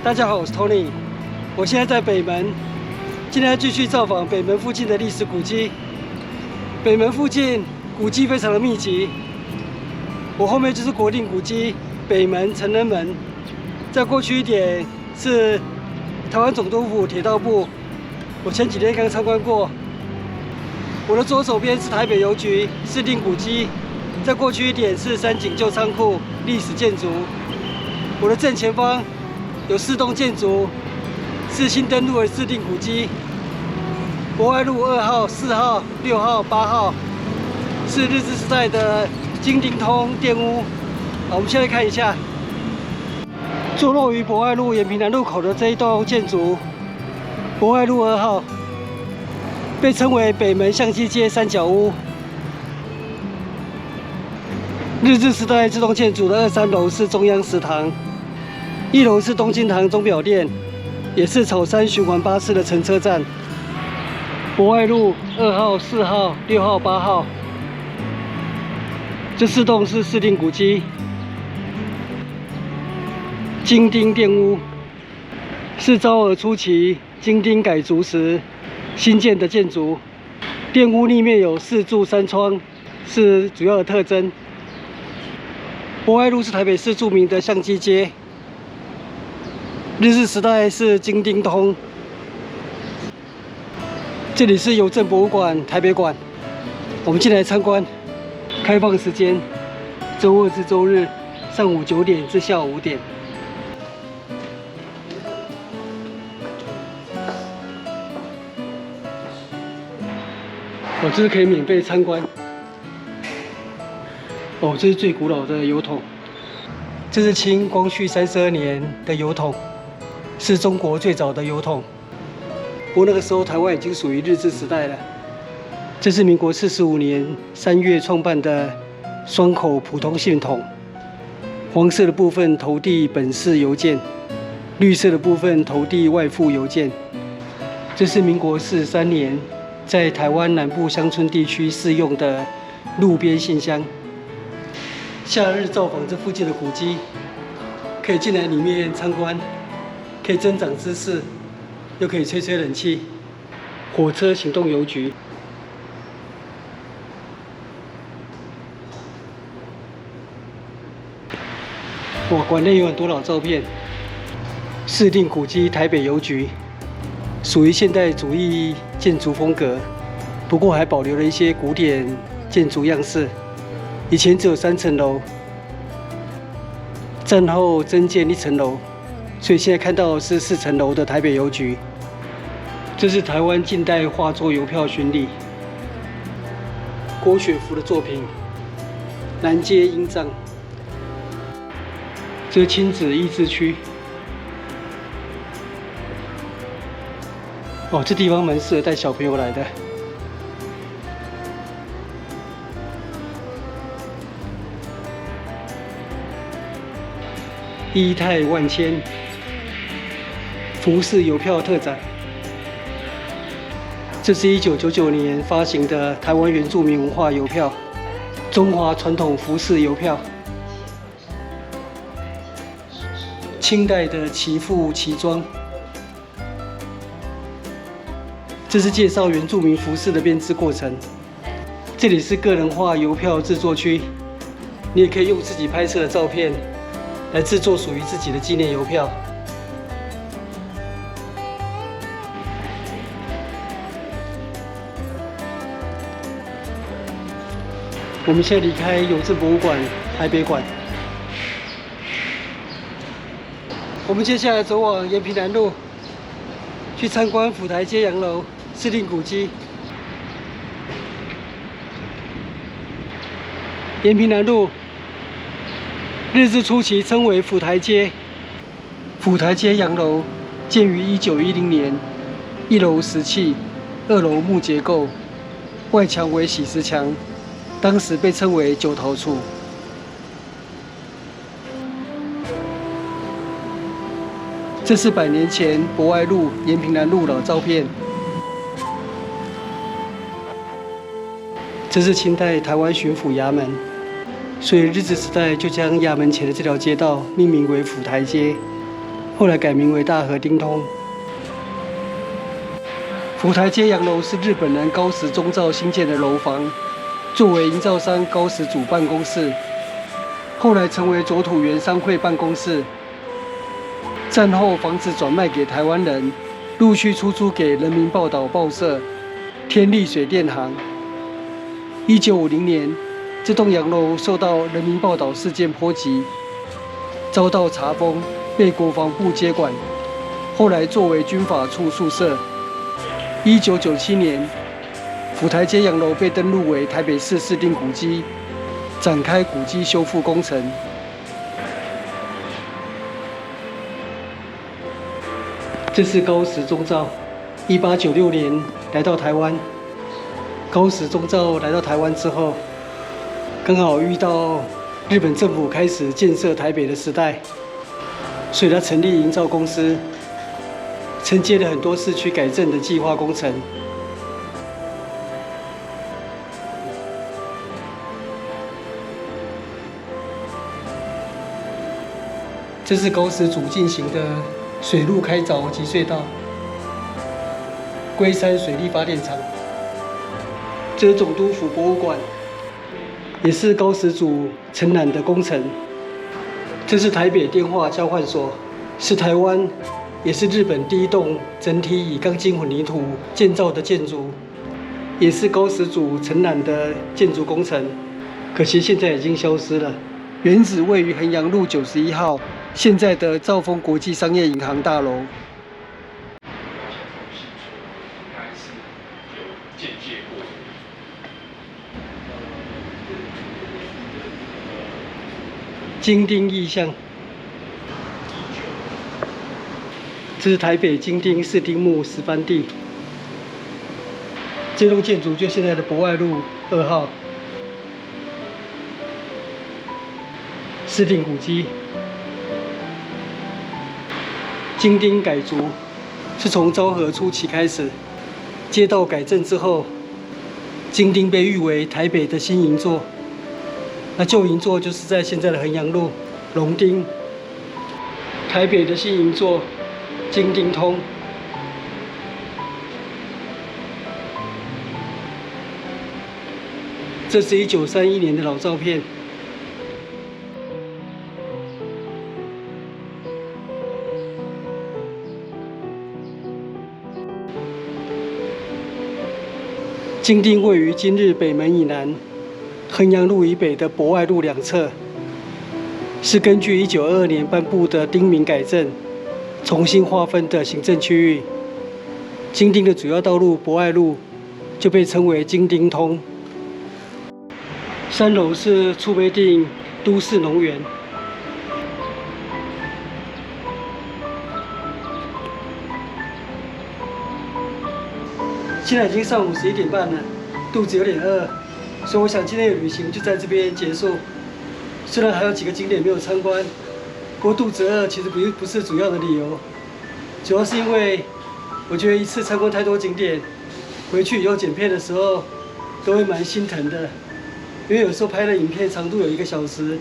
大家好，我是 Tony， 我现在在北门，今天继续造访北门附近的历史古迹。北门附近古迹非常的密集，我后面就是国定古迹北门成人门，再过去一点是台湾总督府铁道部，我前几天刚参观过。我的左手边是台北邮局市定古迹，再过去一点是三井旧仓库历史建筑。我的正前方有4栋建筑，是新登陆的市定古迹。博爱路2号、4号、6号、8号是日治时代的京丁通电屋。好，我们现在看一下，坐落于博爱路延平南路口的这一栋建筑，博爱路2号，被称为北门相机街三角屋。日治时代这栋建筑的2、3楼是中央食堂，1楼是东京堂钟表店，也是草山循环巴士的乘车站。博爱路2号、4号、6号、8号，这4栋是市定古迹。京丁电屋是昭和初期京丁改筑时新建的建筑，店屋立面有4柱3窗，是主要的特征。博爱路是台北市著名的相机街，日治时代是京丁通。这里是邮政博物馆台北馆，我们进来参观。开放时间周2至周日上午9点至下午5点。这是可以免费参观。这是最古老的邮筒，这是清光绪32年的邮筒，是中国最早的邮筒。不过那个时候台湾已经属于日治时代了。这是民国45年3月创办的双口普通信筒，黄色的部分投递本市邮件，绿色的部分投递外附邮件。这是民国43年在台湾南部乡村地区适用的路边信箱。夏日造访这附近的古迹，可以进来里面参观，可以增长知识，又可以吹吹冷气。火车行动邮局，馆内有很多老照片。市定古迹台北邮局属于现代主义建筑风格，不过还保留了一些古典建筑样式。以前只有3层楼，战后增建1层楼，所以现在看到的是4层楼的台北邮局。这是台湾近代画作邮票巡礼，郭雪芙的作品《南街英藏》。这是亲子益智区。这地方蛮适合带小朋友来的。一泰万千服饰邮票特展，这是1999年发行的台湾原住民文化邮票，中华传统服饰邮票，清代的旗父旗装。这是介绍原住民服饰的编织过程。这里是个人化邮票制作区，你也可以用自己拍摄的照片来制作属于自己的纪念邮票。我们现在离开邮政博物馆台北馆，我们接下来走往延平南路，去参观府台街洋楼市定古迹。延平南路日治初期称为府台街。府台街洋楼建于1910年，1楼石砌，2楼木结构，外墙为洗石墙，当时被称为九桃处。这是100年前博爱路、延平南路老照片。这是清代台湾巡抚衙门，所以日治时代就将衙门前的这条街道命名为府台街。后来改名为大河町通。福台街洋楼是日本人高石宗造新建的楼房，作为营造商高石主办公室，后来成为佐土原商会办公室。战后房子转卖给台湾人，陆续出租给人民报道报社、天利水电行。1950年，这栋洋楼受到人民报道事件波及，遭到查封，被国防部接管，后来作为军法处宿舍。1997年，福台街洋楼被登录为台北市市定古迹，展开古迹修复工程。这是高石宗造，1896年来到台湾。高石宗造来到台湾之后，刚好遇到日本政府开始建设台北的时代，所以他成立营造公司，承接了很多市区改正的计划工程。这是高石主进行的水路开凿及隧道，龟山水力发电厂。这是总督府博物馆，也是高石主承揽的工程。这是台北电话交换所，是台湾也是日本第一栋整体以钢筋混凝土建造的建筑，也是高石主承揽的建筑工程。可惜现在已经消失了。原址位于衡阳路91号，现在的兆丰国际商业银行大楼。京町意象，这是台北京町市町目石番地。这栋建筑就现在的博爱路2号，市定古迹。京町改筑是从昭和初期开始，街道改正之后，京町被誉为台北的新银座。那旧银座就是在现在的衡阳路、龙町。台北的新银座，京町通。这是1931年的老照片。京町位于今日北门以南、衡阳路以北的博爱路两侧，是根据1922年颁布的町名改正，重新划分的行政区域。京町的主要道路博爱路就被称为京町通。3楼是储备町都市农园。现在已经上午11点半了，肚子有点饿，所以我想今天的旅行就在这边结束。虽然还有几个景点没有参观，不过肚子饿其实不是主要的理由，主要是因为我觉得一次参观太多景点，回去以后剪片的时候都会蛮心疼的，因为有时候拍的影片长度有1个小时，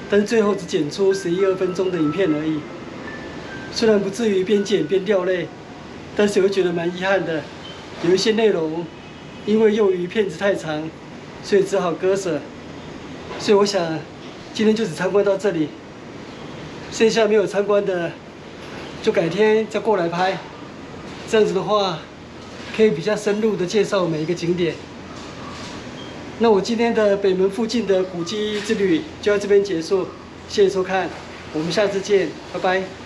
但是最后只剪出11、2分钟的影片而已。虽然不至于边剪边掉泪，但是我会觉得蛮遗憾的。有一些内容因为由于片子太长，所以只好割舍。所以我想今天就只参观到这里，剩下没有参观的就改天再过来拍。这样子的话，可以比较深入的介绍每一个景点。那我今天的北门附近的古迹之旅就到这边结束，谢谢收看，我们下次见，拜拜。